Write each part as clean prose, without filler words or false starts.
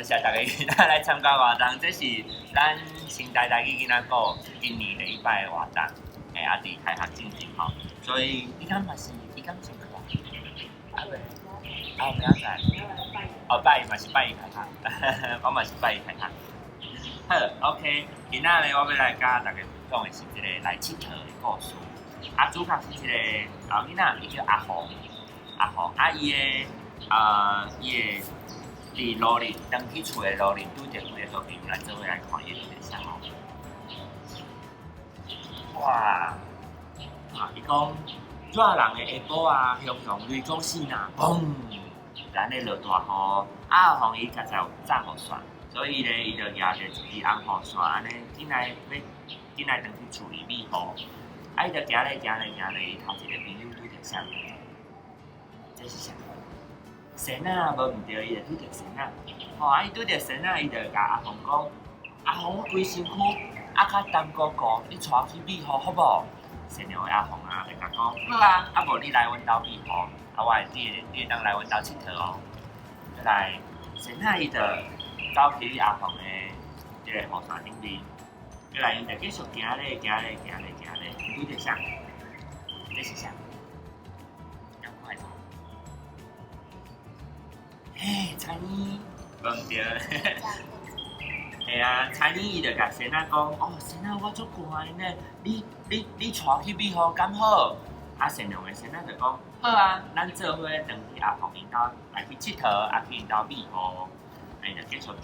谢大家今仔来参加活动，这是咱新台台语囡仔国今年第一摆的活动，啊，伫开学进行吼，所以伊敢嘛是先课啊未？啊，明仔载，哦，拜一嘛是拜一开学，我嘛是拜一开学。好 ，OK， 今仔日我要来甲大家讲的是一个来佚佗的故事。啊，主角是一个囡仔，伊叫阿红，啊，伊的伫路林，当去厝的路林，拄着几个好朋友来做伙来看伊的相哦。哇！伊讲热人的下晡啊，雄雄雷公死呐，嘣！咱咧落大雨，啊，互伊较早炸雨伞，所以咧，伊就举着一支红雨伞，安尼进来转去厝里避雨。啊，伊就行咧，伊头一个朋友拄着啥？这是啥？神啊，无毋对，伊就拄着神啊。吼，啊，伊拄着神啊，伊就甲阿红讲：阿红，我规身躯较冻糊糊，你带我去避雨好无？善良的阿红啊，就甲讲：好啊，啊无你来阮兜避雨，啊我会你会当来阮兜佚佗哦。再来，神啊，伊就走去阿红的即个雨伞顶边，再来伊就继续行咧，拄着啥？这是啥？要快吗？嘿，彩妮，无毋对，嘿啊，彩妮伊就甲仙仔讲，哦，仙仔我足寒呢，你带我去避雨敢好？啊，善良的仙仔就讲，好啊，咱做伙登去阿红因兜来去佚佗，啊去因兜避雨，啊伊就继续行。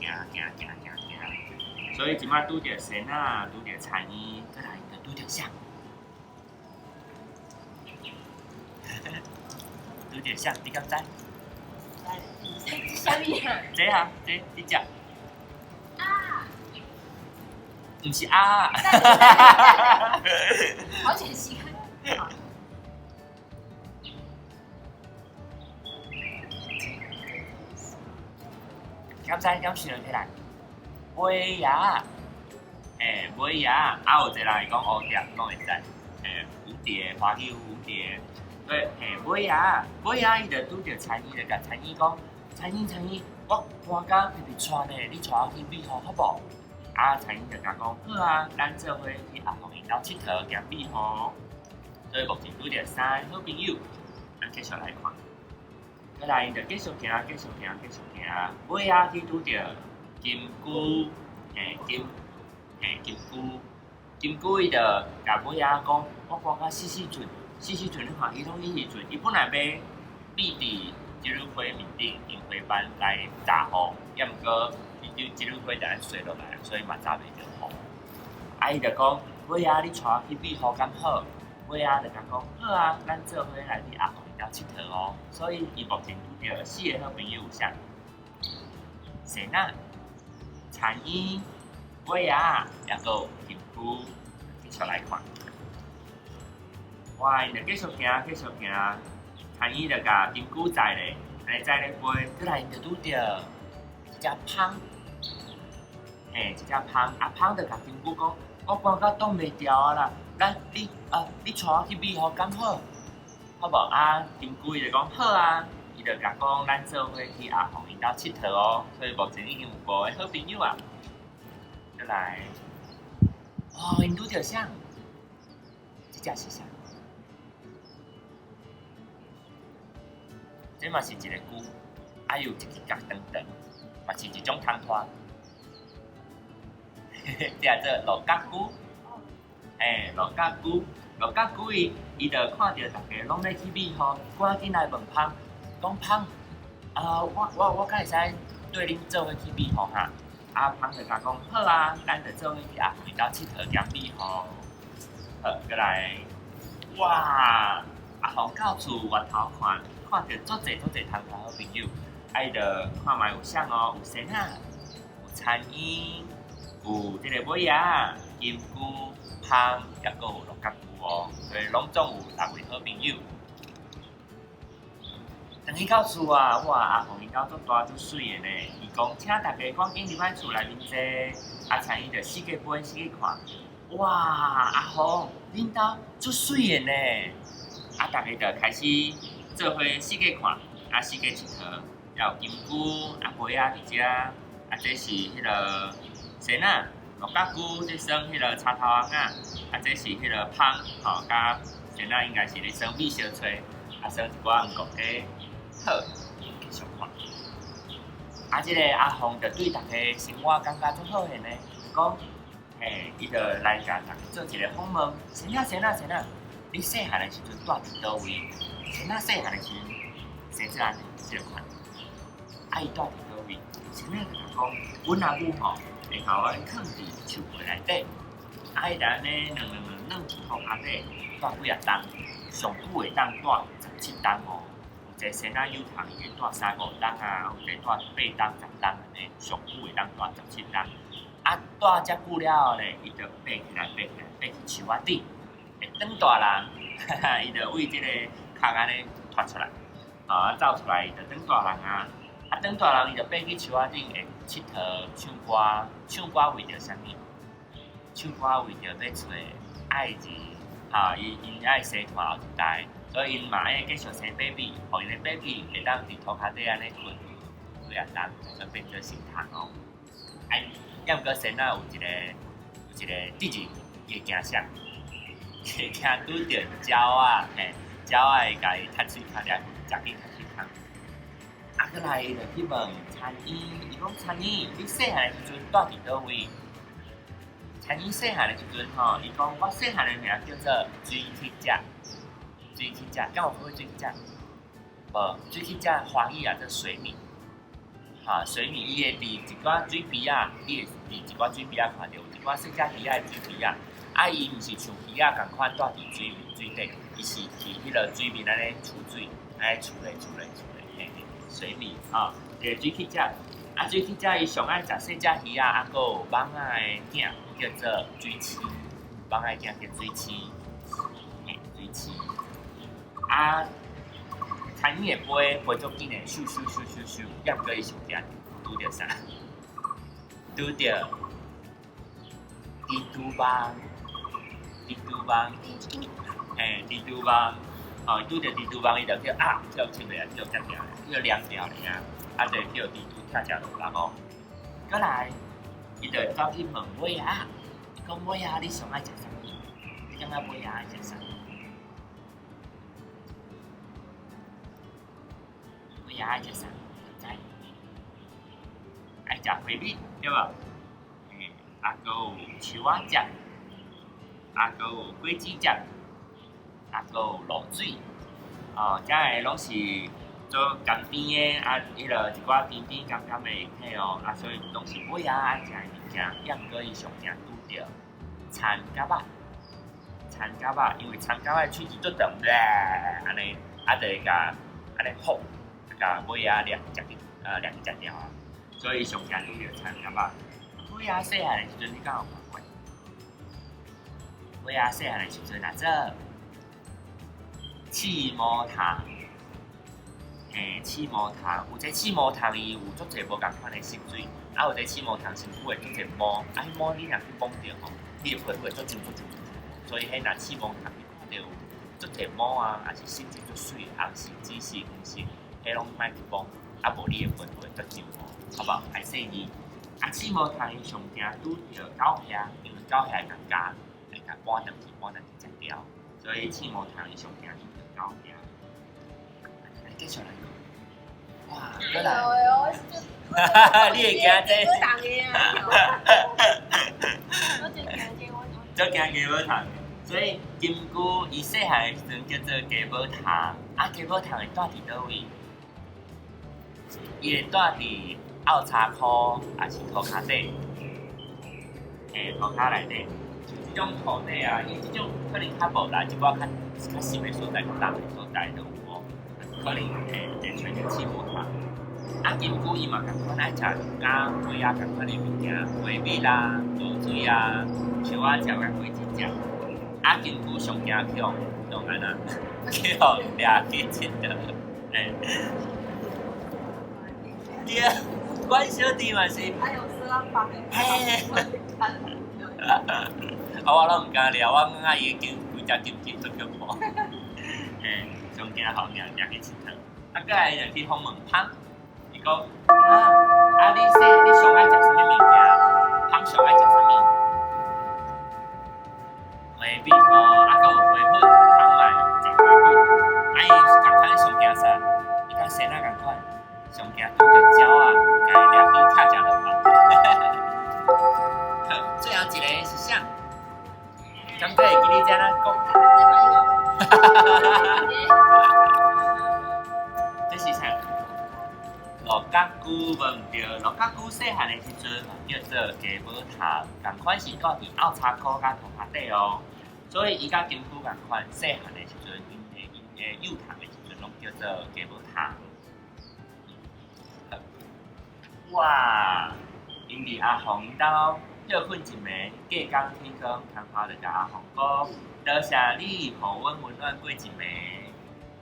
所以即摆拄着仙仔，拄着彩妮，再来就拄着啥？拄着啥？你敢知？啥物啊？这啊，这你食？啊！唔是啊！好险时间。敢想起来？尾牙，尾牙，啊有一个人会讲蝴蝶，讲会使，蝴蝶，花叫蝴蝶。对，尾牙，伊就拄着彩妮，就甲彩妮讲，彩妮，我寒甲皮皮喘呢，你带我去避雨好无？啊，彩妮就甲讲，好啊，咱做伙去阿红因兜佚佗兼避雨。所以目前拄着三个好朋友，咱继续来看。再来，伊就继续行，尾仔去拄着金龟，金龟伊就甲尾仔讲，我看甲死船，你看伊拢去船，伊本来要避伫即日花面顶樱花班来炸雨，也毋过即日花就安水落来，所以嘛炸袂着雨。啊，伊就讲，尾仔你带我去避雨敢好？尾仔就甲讲，好啊，咱做伙来去阿红因兜佚佗哦。所以伊目前拄着4个好朋友有啥？神仔、彩妮、尾仔，也个金龟，继续来看。哇，因就继续行，彩妮就甲金龟载咧，安尼载咧飞，再来因就拄着一只蜂，一只蜂，啊蜂就甲金龟讲，我感觉挡袂牢啊啦，你带我去避雨敢好？好无啊？金龟就讲好啊。伊就甲讲，咱做伙去阿红因兜佚佗哦，所以目前已经有5个好朋友啊。再来，哦，因拄着啥？这只是啥？这嘛是一个龟，啊有一只角长，嘛是一种汤拖。这做路角龟，路角龟伊就看到大家拢咧去避雨，赶紧来问芳。讲芳，我敢会使对恁做伙去避雨哈？啊，芳就甲讲好啊，咱就做伙去阿红因兜佚佗兼避雨。好，再来，哇！阿红到厝外头看到足侪同台好朋友，啊，伊就看卖有啥哦，有仙仔，有彩妮，有即个尾仔、金龟、芳，也阁有六角龟哦，所以拢总有6位好朋友。等去到厝啊，哇！阿红因兜足大足水的呢。伊讲，请大家赶紧入来厝内面坐。啊，请伊就四界飞，四界看。哇！阿红，恁兜足水的呢。啊，大家就开始做伙四界看，啊四界佚佗，也有金龟，啊尾仔伫遮，这是迄个仙仔，木甲菇咧耍迄个插头红啊，这是迄个芳，吼，甲仙仔应该是咧耍米小吹，耍一寡红果鸡，好，继续看。即个阿凤就对大家生活感觉足好个呢，讲，伊就来甲大家做一个访问，仙仔，你细汉的时阵住伫倒位？仙仔细汉的时阵。生出来即个款，伊住伫倒位？前面就讲，阮阿母吼会甲阮藏伫树柜内底，伊就安尼软土下底住几啊冬，上久会当住17冬哦。有一个先仔有通伊会住3、5冬啊，有一个住8冬、10冬安尼，上久会当住17冬。住遮久了后咧，伊就爬起来，爬去树仔顶，会长大人，伊就为即个壳安尼脱出来。走出来就当大人啊！当大人伊就爬去树仔顶会佚佗、唱歌。唱歌为着啥物？唱歌为着要找爱情，因爱生拖后一代，所以因嘛爱继续生 baby， 互因的 baby 会当伫涂骹底安尼困几啊冬，才变做成虫哦。要毋过先仔有一个弟弟，伊会惊啥？会惊拄着鸟啊，鸟会甲伊踢水踢掠。食紧较健康。过来就去问参姨，伊讲参姨，你细汉的时阵住伫倒位？参姨细汉的时阵吼，伊讲我细汉的名叫做水铁甲，敢有看过水铁甲？无，水铁甲华语也做水米。水米伊会伫一寡水边仔，伊会伫一寡水边仔看到，有一寡细只鱼仔的水边仔。伊毋是像鱼仔共款住伫水底，伊是伫迄个水面安尼储水。厝咧，水米就是水铁甲。水铁甲伊上爱食细只鱼啊，还有蠓仔的囝叫做水蛆，蠓仔囝叫水蛆，水蛆。参伊会飞足紧的，咻，要毋过伊上惊拄着啥？拄着蜘蛛网，蜘蛛网。拄着蜘蛛网，伊就叫跳起来，跳掉咧，叫凉掉咧啊！就叫蜘蛛跳落来吼。过来，伊就走去问尾仔，伊讲尾仔，你上爱食啥物？你感觉尾仔爱食啥？尾仔爱食啥？唔知。爱食花米，对无？还有树仔汁，还有果子汁。还有卤水，遮个拢是做甘甜的，迄个一寡甜甘的体哦，所以拢是尾仔爱食的物件。要毋过伊上惊拄着田蛤仔，因为田蛤仔的喙齿足长，安尼，就会甲安尼吼，甲尾仔掠去食掉啊。所以上惊拄着田蛤仔。尾仔细汉的时阵，你敢有看过？尾仔细汉的时阵做刺毛虫，刺毛虫，有这刺毛虫伊有足侪无共款的性水，有这刺毛虫身躯会足侪毛，迄毛你若去摸着吼，你会足痒。所以迄若刺毛虫你看到有足侪毛啊，还是身体足水，红是、紫是、黄是，迄拢莫去摸，无你会足痒毛，好无？还细腻。刺毛虫伊上惊拄着狗遐，因为狗遐会甲搬转去食掉，所以刺毛虫伊上惊。继续来讲，哇，过来，你会惊这？就惊鸡母虫，所以金菇伊细汉的时阵叫做鸡母虫，鸡母虫会住伫倒位？伊会住伫凹叉裤，还是涂骹底？涂骹内底，像这种土地啊，因为这种可能较无啦，一寡较深的所在、较重的所在都有哦。可能会找着刺毛虫。金菇伊嘛共款爱食甲花仔共款的物件，花米啦、卤水啊、树仔食甲果子食。金菇上惊强，用安那叫掠去佚佗。对，阮小弟嘛是。还有是咱放的。我拢毋敢掠，我阿姨经规只金都叫破。上惊好掠去佚佗。过来就去访问芳，伊讲啊，你上爱食什么物件？汤上爱食什么？花米吼，啊，搁有花粉，汤嘛食花粉。啊，伊共款上惊啥？伊甲生仔共款，上惊拄着鸟啊，甲伊掠去拍食落饭。好，最后一个是啥？敢可会记你遮咱讲？这是啥？六角菇无毋对，六角菇细汉的时阵叫做鸡母糖，共款是住伫奥叉口甲同学底哦。所以伊甲金菇共款，细汉的时阵，因的幼糖的时阵，拢叫做鸡母糖。哇！因伫阿红因兜休困一暝，隔工天光，通话就甲阿红讲，多谢你，互阮温暖过一暝。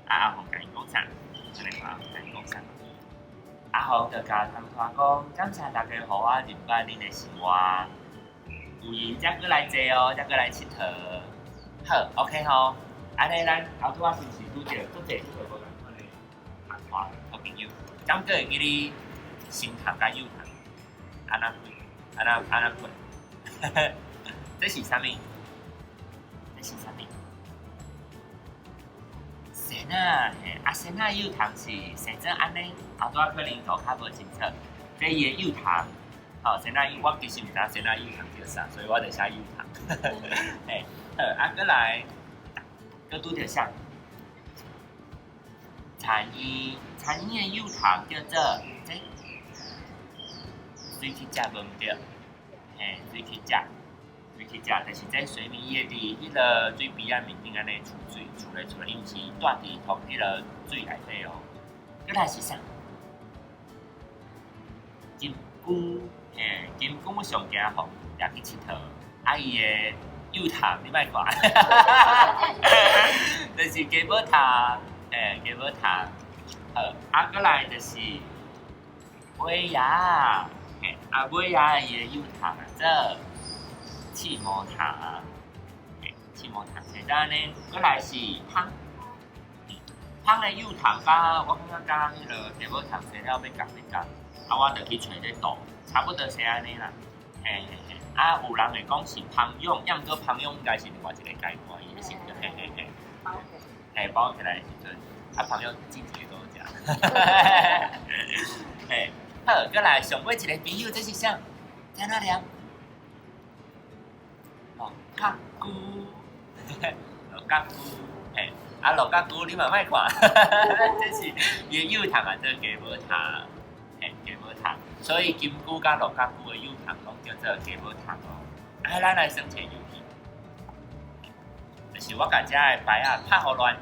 阿红甲伊讲啥？安尼话甲伊讲啥？阿红就甲通话讲，感谢大家互我入捌恁的生活，有闲才过来坐哦，才过来佚佗。好 ，OK 吼，安尼咱后拄仔是毋是拄着足侪无共款的谈话好朋友？敢个会记你新糖甲幼糖？安那分？这是啥物？这是啥物？生啊，啊生啊幼糖是生做安尼，后拄仔可能头较无清楚。这伊的幼糖，哦生啊幼，我其实毋知生啊幼糖叫啥，所以我就写幼糖。嘿，啊过来，搁拄着啥？产衣的幼糖叫做这。水去食无毋对，嘿，水去食，就是这水面叶伫迄个水边仔面顶安尼储水，储咧，因为是住伫同迄个水内底哦。再来是啥？金菇，嘿，金菇上惊吼，也去佚佗，啊伊的幼糖你莫看，就是鸡母糖，鸡母糖，好，啊，再来就是尾牙。啊，尾仔伊的幼糖啊，这气膜糖，气膜糖，现在安尼，过来是汤，汤的幼糖甲我感觉甲迄个鸡母糖生了要共，啊，我就去找这度，差不多是安尼啦，嘿。啊，有人会讲是芳涌，要毋过芳涌应该是另外一个阶段伊的性格，嘿。嘿，包起来的时阵，啊，芳涌进去都食，嘿。好，过来上尾一个朋友，这是啥？在哪里啊？六角菇，六角菇，嘿，啊六角菇你嘛莫看，这是伊的幼糖啊，这鸡母糖，嘿，鸡母糖，所以金菇甲六角菇的幼糖拢叫做鸡母糖哦。啊，咱来算一个游戏，就是我甲遮的牌啊拍互乱，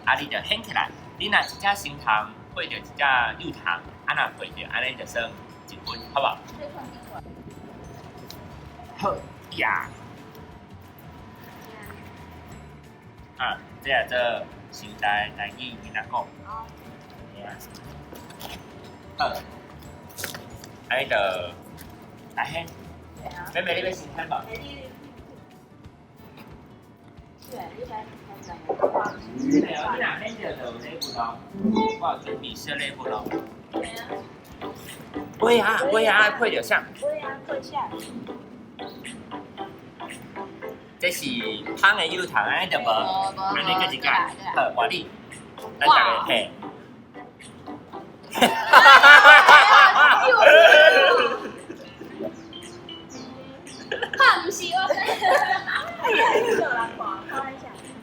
啊你着掀起来，你若一只新糖配着一只幼糖。安那配着，安尼就算1分，好不好？好呀。啊，这也做现代台语跟咱讲。好。好。安尼就来掀。妹妹，你要先掀吧。你若掀着就有礼物咯，我有准备小礼物咯。尾牙配着啥？尾牙配啥？这是香的幼糖，安尼就无，安尼个一届，好，换你，咱大家嘿。怕唔是我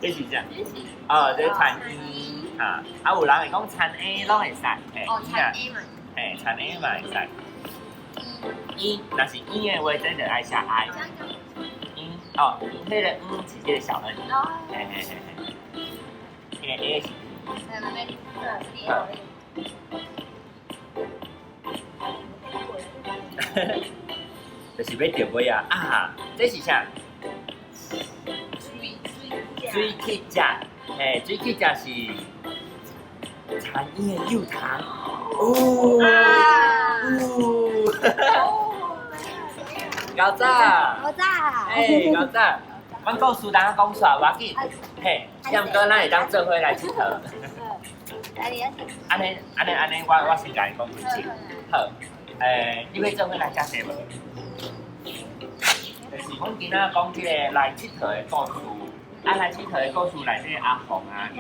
这是啥？哦，这产衣啊，啊有人会讲产 A 拢会使，嘿，哦，产 A 嘛，嘿，产 A 嘛会使。一，若是一的话，真的爱写 I。一，哦，迄个是这个小 N。哦。嘿。迄个 A 是。就是要着尾啊！啊，这是啥？水去食，嘿，水去食是产衣的幼糖。哦。高早。嘿，高早。阮故事当讲煞要紧，嘿，要毋过咱会当做伙来佚佗。安尼，我先甲你讲开始。好，你要做伙来加些无？就是阮今仔讲即个来佚佗的故事，来佚佗的故事内底阿凤啊，伊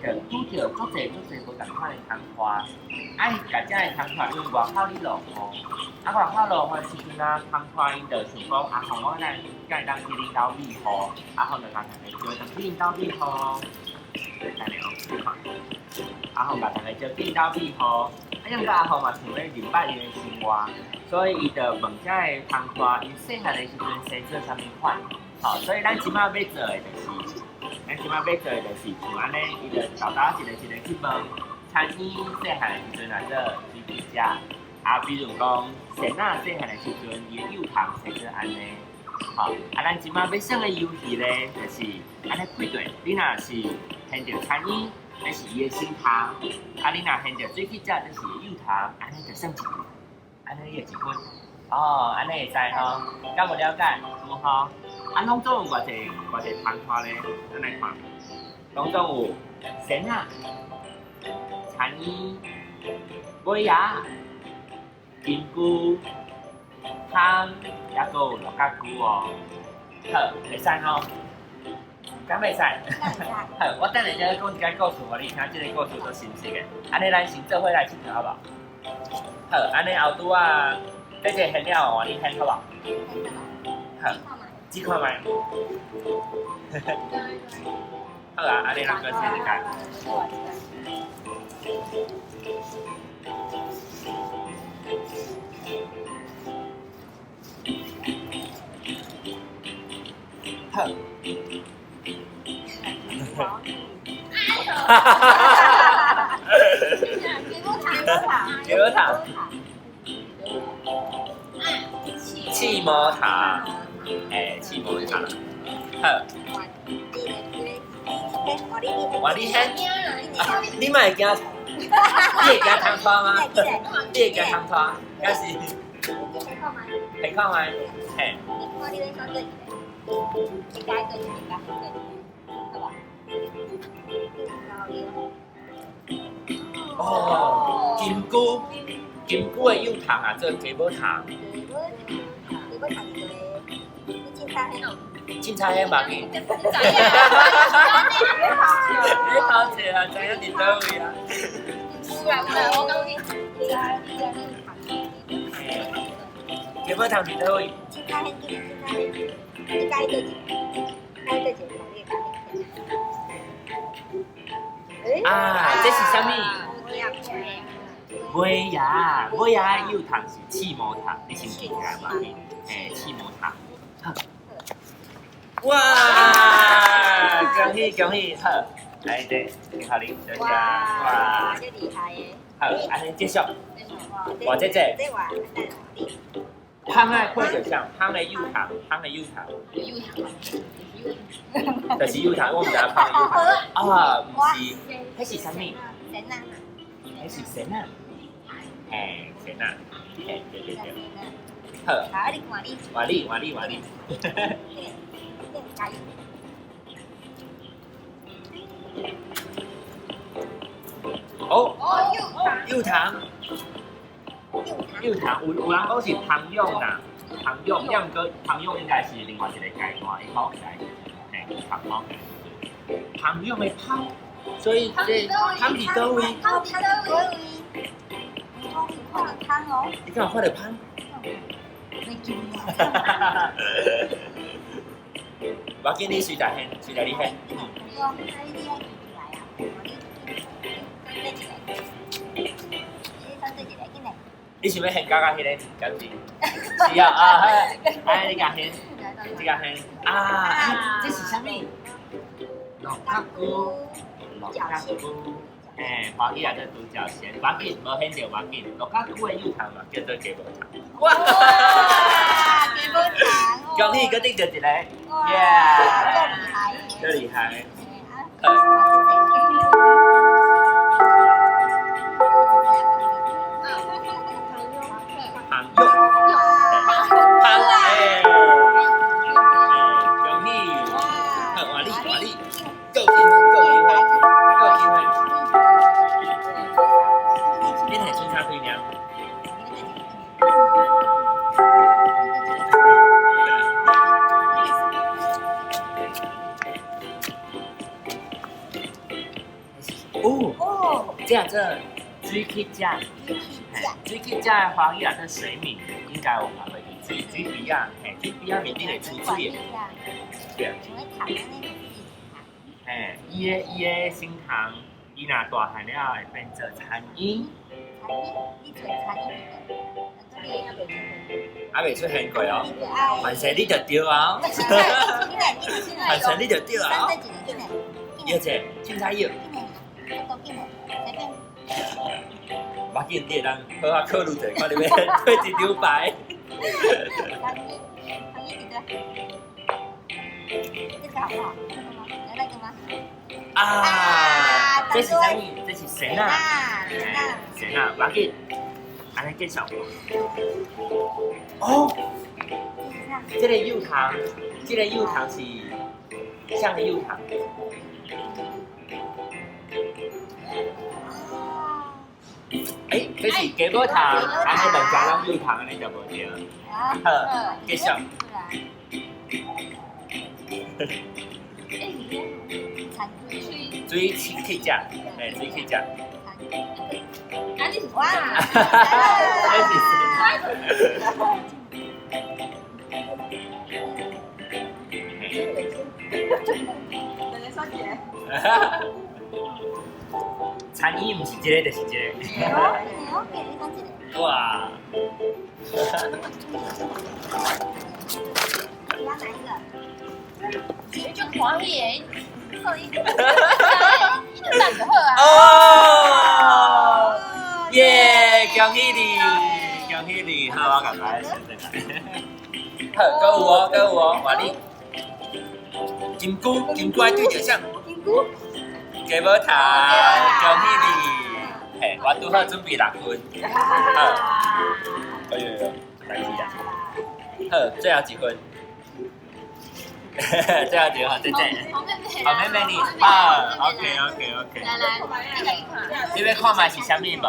就拄着足侪无同款的同花，伊甲遮的同花因为外口咧落雨，外口落雨的时阵啊，同花因就想讲阿凤我来甲伊当去恁兜避雨，阿凤就甲大家叫去恁兜避雨，阿凤甲大家叫去恁兜避雨，因个阿凤嘛想要明白伊的生活，所以伊就问遮的同花，因细汉的时阵生做啥物款，所以咱即摆要做的就是。咱即摆要做的就是像安尼，伊就豆豆一个去问，参伊细汉的时阵来做水皮食，比如讲仙仔细汉的时阵，伊的幼童生做安尼，咱即摆要耍的游戏咧，就是安尼配对，你若是牵着参伊，那是伊的新汤，你若牵着水皮食，就是幼童，安尼就算一分，安尼就1分，安尼会知吼，敢有了解？有吼。拢总有偌济同花咧，咱来看。拢总有仙仔、田衣、尾牙、金菇、汤，还佫有六角菇哦。好，会使吼？敢袂使？好，我等下再讲一个故事，互你听。这个故事都新鲜的。安尼咱先做伙来佚佗好无？好，安尼后拄啊，这个现了换你现好无？好。几块买？好啊，安尼咱个试试看。好。给我糖。气魔糖。气魔糖。好。我你先，你嘛会惊？你会惊糖花吗？你会惊糖花？还是？会看吗？嘿。哦，金菇的幼糖啊，做鸡母糖。凊彩迄嘛去。你头切啊，知影伫倒位啊？鸡母糖伫倒位？这是啥物？尾牙的幼糖是气魔糖，你先记起来嘛？气魔糖。哇！恭喜！好，来这，请好你，小姐。哇，这厉害耶！好，安尼继续。我这。香的配着像香的幼糖。就是幼糖，我唔知香的幼糖。唔是，迄是啥物？迄是仙仔。仙仔。对。好。换你。幼糖，有人讲是汤用啦，汤用，要毋过汤用应该是另外一个阶段，伊好起来，汤好起来，汤用的汤，所以这汤伫倒位？汤伫倒位？看到汤哦，你敢有看到汤？我见你随大现，随大你现。你想要现加迄个感觉？是啊，你甲现，这是啥物？六角菇，华语也叫独角仙，华语无现着华语，六角菇的幼虫嘛，叫做鸡母虫。哇！鸡母虫！恭喜，佮得着一个，耶！厉害！这水去食，水去食的华语啊，这水敏应该有学会去水鼻啊，水鼻啊面顶会出水的，对。伊的身堂，伊若大汉了会变做苍蝇。还未出现过哦，凡事你就对啊，凡事你就对啊。要者，凊彩要。我见你人好好考虑者，看你要退一张牌。啊，这是啥物？这是神啊！神啊，我见，安尼介绍。哦，这个柚糖，这个柚糖是像个柚糖。哎，这是鸡母糖，安尼两家拢柚糖，安尼就无对。好，继续。水去食，水去食。哇！餐饮唔是这个，就是这个。哇！就欢喜诶，送一个，一个蛋就好啊。哦，耶！恭喜你，恭喜你！好，我赶快先进来。好，搁有哦，话你金菇爱对着上。金菇。鸡母糖，恭喜你！嘿，我拄好准备6分。好，哎呦，来去啊！好，最后1分。最后1分，姐。好妹妹你，啊 ，OK。你要看嘛是啥物无？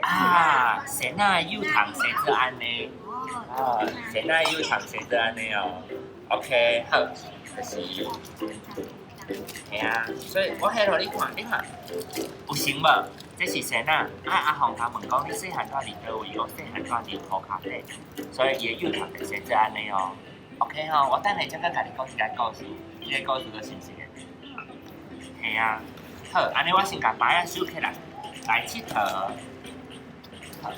啊，神啊，柚糖生做安尼。啊，神啊，柚糖生做安尼哦。OK， 好，就是。系啊，所以我迄落你看，有成无？这是神啊！阿红甲问讲，你细汉住伫倒位？我细汉住伫涂骹底，所以伊的柚糖就生做安尼哦。OK 吼，我等下再甲你讲一个故事，这个故事都是不是的？系啊，好，安尼我先甲牌啊收起来，来佚佗。好，安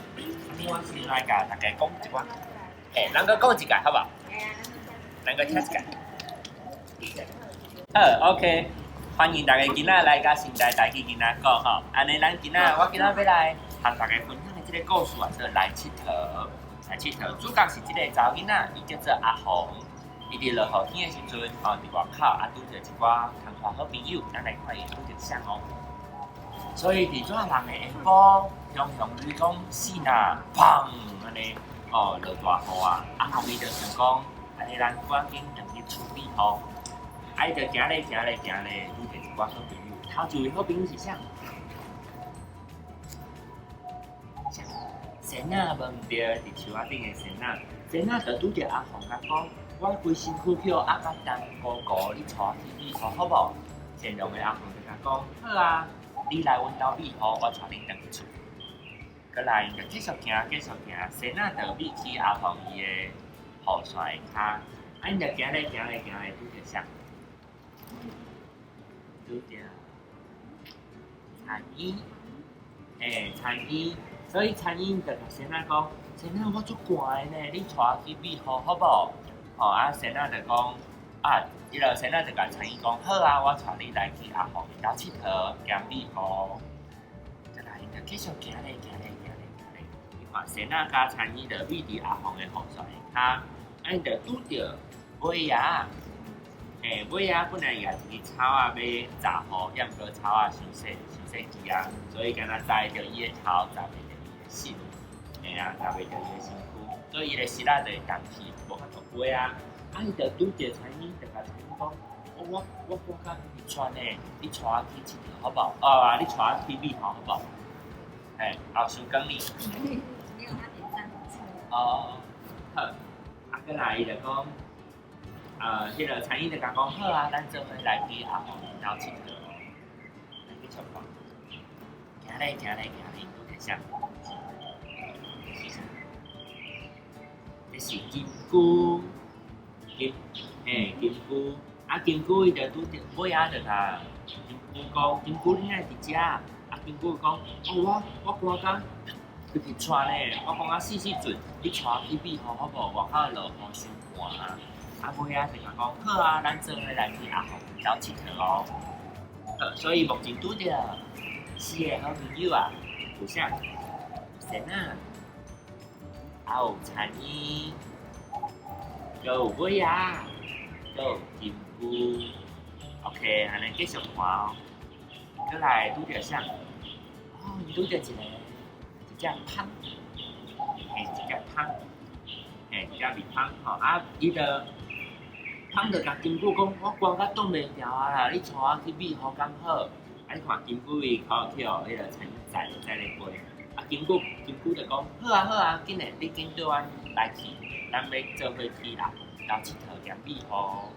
尼我先来甲大家讲一寡，咱个讲一个好不好？咱个听一个。好 ，OK， 欢迎大家今仔来甲新台台语今仔讲吼，安尼咱今仔我今仔要来和大家分享的这个故事啊，叫来佚佗。来佚佗，主角是这个查某囡仔，伊叫做阿红。伊伫落雨天的时阵，伫外口拄着一寡同学好朋友，咱来看伊拄着啥哦。所以伫遮人的下晡，常常就是讲死呐，砰安尼落大雨啊。阿红伊就想讲，安尼咱赶紧让去处理吼。伊就行咧，拄着一寡好朋友。头一位好朋友是啥？神啊，无毋对，伫树仔顶的神啊，神啊就拄着阿红甲讲，我规身躯票压甲重高高，你带我去旅途好无？善良的阿红就甲讲，好啊，你来阮兜旅途，我带你登去厝。过来就继续行，神啊就秘去阿红伊的雨伞的骹，因就行咧，拄着啥？拄着苍蝇，苍蝇。所以苍蝇就甲神仔讲：神仔，我足寒的呢，你带我去避雨好无？神仔就讲伊就神仔就甲苍蝇讲：好啊，我带你来去阿红伊兜佚佗，兼避雨。再来，因就继续行咧。你看神仔甲苍蝇就避伫阿红的雨伞下骹，因就拄着尾牙。尾仔本来也是去草啊要炸雨，也毋过草啊伤细枝啊，所以敢若栽着伊的头，栽袂着伊的心，栽袂着伊的身躯，所以伊的膝仔就会动去，无法度飞啊。伊就拄着苍蝇，就甲苍蝇讲：我较热穿呢，你带我去佚佗好无？你带我去避雨好无？后想讲你。好，过来伊就讲。迄个苍蝇就甲讲好啊，咱做伙来去阿红伊兜佚佗。咱去唱歌，有点像。这是金菇，金菇，金菇伊就拄着尾仔就甲金菇讲，金菇你哪伫遮？金菇讲，我赶工要去带呢，我讲死准，你带我去美好好无？外口落雨伤寒尾仔就甲讲，好啊，咱做伙来去阿红岛佚佗哦。所以目前拄着4个好朋友啊，有啥？谁啊？有产衣，有尾啊，有金菇。OK， 安尼继续看哦。再来拄着啥？拄着一只芳，一只芳，一只蜜芳吼。伊就芳就甲金菇讲，我光甲挡袂牢啊啦，你带我去美好敢好？你看金菇伊口跳，迄个产衣在咧飞。金菇就讲好啊，紧嘞，你紧对我来去，咱要做伙去啦，到佚佗咸美好。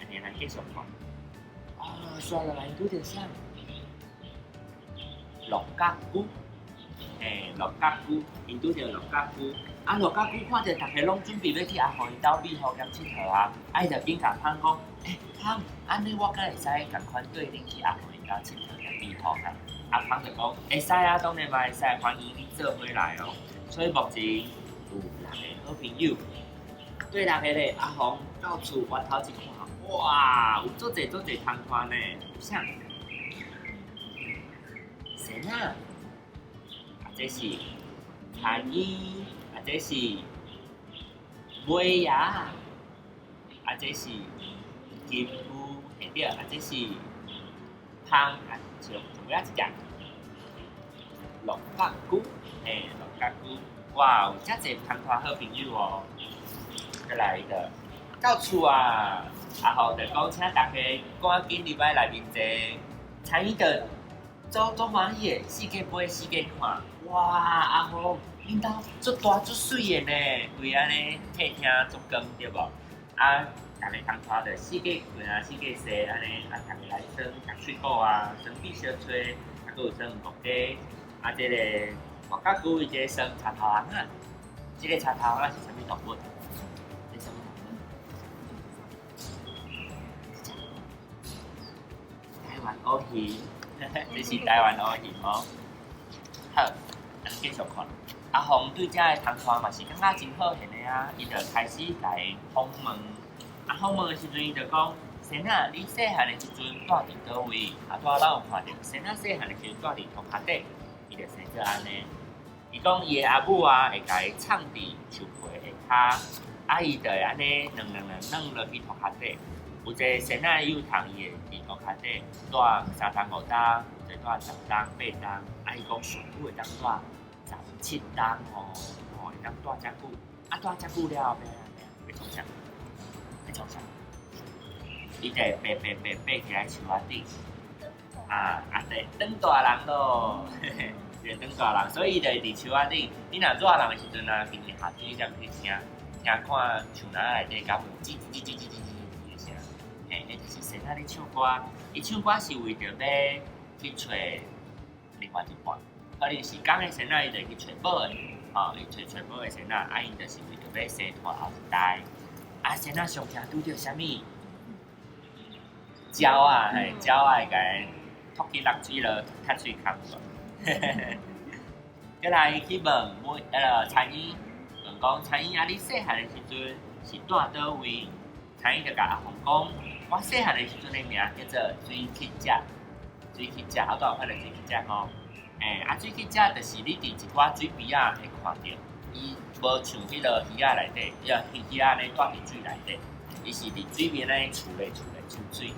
安尼咱继续看。刷落来拄着啥？六角菇，六角菇，因拄着六角菇。六角菇看着大家拢准备要去阿红伊兜美好咸佚佗啊，伊就紧甲芳讲，芳，安尼我敢会使共款对恁去阿红伊兜佚佗咸美好啊？芳就讲会使啊，当然嘛会使，欢迎你做伙来哦。所以目前有6个好朋友，对6个咧，阿红到处我头一看，哇，有足侪通看呢，像谁啊？这是产衣，这是尾牙，这是金菇，对对，这是芳，仲有一只六角菇，六角菇，哇，有遮侪通看好朋友哦。再来一个，到厝啊，阿豪就讲请大家赶紧入来面坐，产衣的。做欢喜的，四界买，四界看，哇！阿豪，恁兜足大足水的呢，规安尼客厅足光对无？大家通看着四界贵啊，四界细安尼，大家来耍夹水果啊，耍碧小吹，还佫有耍木鸡，这个六角菇伊个耍插头红啊，这个插头红是啥物动物？这啥物动物？台湾乌鱼。这是台湾乌鱼哦。好，咱继续看。阿红对遮个同窗嘛是感觉真好现的啊，伊就开始甲伊访问。访问的时阵，伊就讲：先生，你细汉的时阵住伫倒位？拄仔咱有看到，先生细汉的时阵住伫涂骹底，伊就生做安尼。伊讲伊的阿母啊，会甲伊藏伫树皮下骹，伊就会安尼软落去涂骹底。有一个先仔幼童伊会伫涂骹底住3冬5冬，有一住10冬8冬，伊讲上久会当住17冬哦，会当住遮久，住遮久了后要创啥？要创啥？伊就会爬起来树仔顶，对，当大人咯，就当大人，所以伊就会伫树仔顶。你若热人的时阵啊，今日夏天才去听看树林内底敢有吱吱的声，迄就是先仔咧唱歌。伊唱歌是为着要去找另外一半，可能是讲的先仔伊就去找某的，伊找某的先仔，伊就是为着要生拖后一代。先仔上惊拄着啥物？鸟啊，鸟啊会甲伊吐去落水了，吸水空了。再来去问产衣，问讲产衣你细汉的时阵是住倒位？产衣就甲阿红讲，我细汉的时阵的名叫做水乞食，水乞食，后头有看到水乞食吼。水乞食就是你伫一寡水边仔会看到，伊无像迄落鱼仔内底，鱼仔咧住伫水内底，伊是伫水面咧厝咧出水。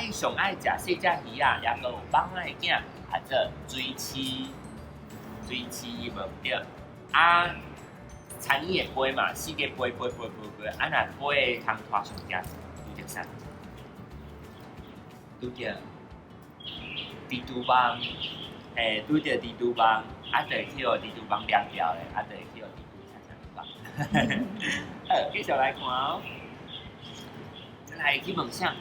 伊上爱食细只鱼仔，也佫有蠓仔的囝，或者水蛆无毋对。产衣会飞嘛，四界飞，若飞的通拖上惊，拄着啥？拄着蜘蛛网，拄着蜘蛛网，就会去互蜘蛛网抓掉咧，就会去互蜘蛛啥好，继续来看哦。再来去问啥？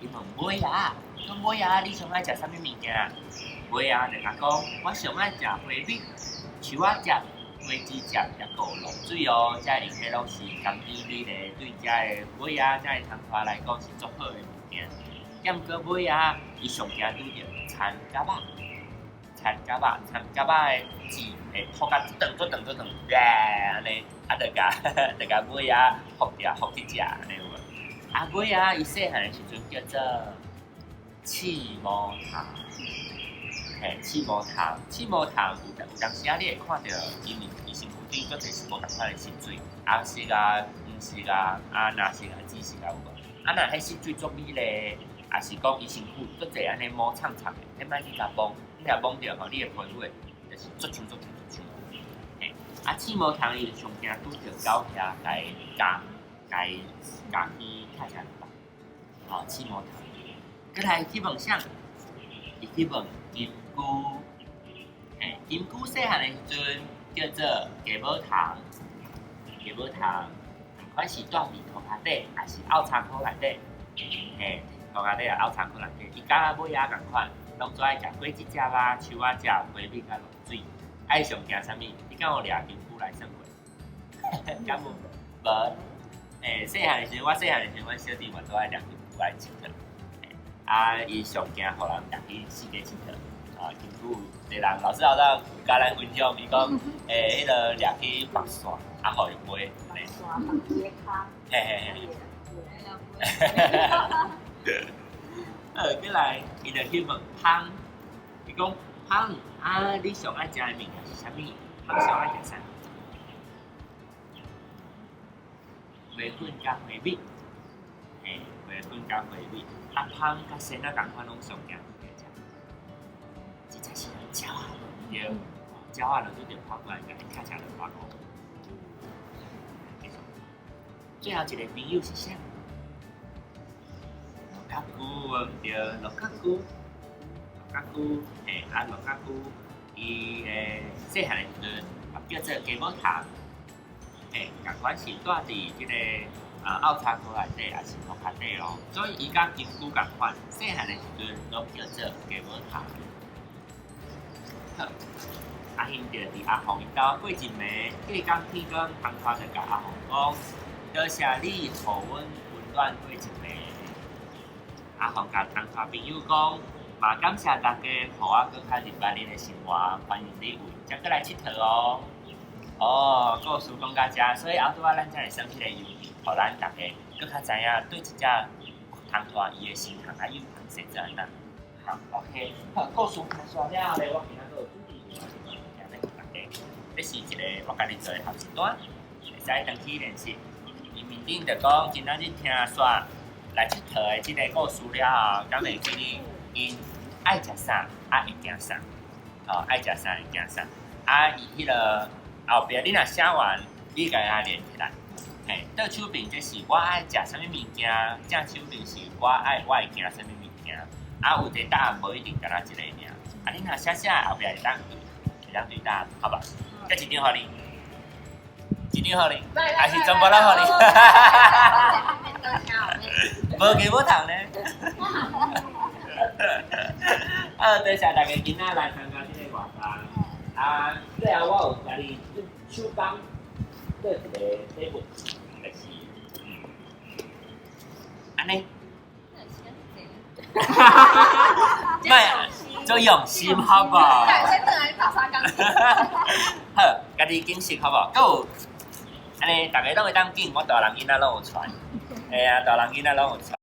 伊问尾牙，讲尾牙你上爱食啥物物件？尾啊就甲讲，我上爱食花米，树仔食。花枝食也够落水哦，遮因迄拢是甘甜味咧，对遮个尾仔、遮个汤花来讲是足好的物件。兼个尾仔，伊上惊拄着田蛤仔，田蛤仔的籽会吐甲长，安尼，啊，就甲尾仔复去食安尼有无？啊，尾仔伊细汉的时阵叫做刺毛糖。嘿，刺毛糖有当时啊，你会看到因身躯顶做侪是无同款的色水，红色啊、黄色啊、蓝色啊、紫色啊有无？啊，若迄色水足美丽，也是讲伊身躯做侪安尼毛长长的，你莫去甲摸，你若摸着吼，你的皮肤就是足像。嘿，啊，刺毛糖伊上惊拄着狗遐来夹去看起来吧，吼，刺毛糖。过来去问啥？伊去问金菇，嘿，金菇细汉的时阵叫做鸡母糖，同款是住伫涂骹底，还是凹仓库内底，嘿，涂骹底也凹仓库内底，伊甲尾仔共款，拢最爱食果子食啊、树仔食、花米甲落水。爱上惊啥物？你敢有掠金菇来算过？敢有？无。诶，细汉的时阵，我小弟嘛都爱掠金菇来佚佗。啊，伊上惊互人掠去四界佚佗。啊，金菇一个人老师有甲咱分享，伊讲迄个掠去白线，啊，互伊买。白街卡。嘿。过来，伊就去问芳，伊讲芳啊，你上爱食的物件是啥物？芳上爱食啥？花粉加花米，嘿，花粉加花米，啊，芳甲鲜啊共款拢上惊食。真正是鸟啊，对，鸟啊，就对芳过来，甲你看起来就发光。最后一个朋友是啥？罗卡菇，对，罗卡菇，嘿，啊，罗卡菇，伊细汉的时阵叫做鸡母糖，嘿，共款是住伫即个凹叉裤内底，也是涂骹底咯，所以伊甲金菇共款，细汉的时阵拢叫做鸡母糖。好，阿兄就伫阿红伊兜过一暝，隔工天光，汤花就甲阿红讲，多谢你，互阮温暖过一暝。阿红甲同学朋友讲，嘛感谢大家，互我搁较入捌恁的生活，欢迎你为再过来佚佗哦。哦，故事讲到遮，所以后拄仔咱才会算起个由，互咱大家搁较知影对一只同花伊的心肠啊有同性质安那。好 ，OK， 好，故事看煞了后咧，我今仔个有主题要甲大家，这是一个我家己做的学习单，会使登去练习。伊面顶就讲今仔日听煞。来佚佗的即个故事了后，敢会记你因爱食啥，啊会惊啥？哦，爱食啥会惊啥？啊，伊迄个后壁你若写完，你家己连起来。嘿，倒手边这是我爱食啥物物件，正手边是我会惊啥物物件。啊，有伫答案无一定干那一个尔。啊，你若写后壁会当对答案，好吧？这一张互你，一张互你，还是全部拢互你？无给我糖呢。多谢大家今仔来参加这个活动。啊，最后我有家己手工做一个礼物，就是安尼。卖做用心好不好？好，家己经历好不好？佮有安尼，大家拢会当见，我大人囡仔拢有传。哎呀，大人囡仔拢有传，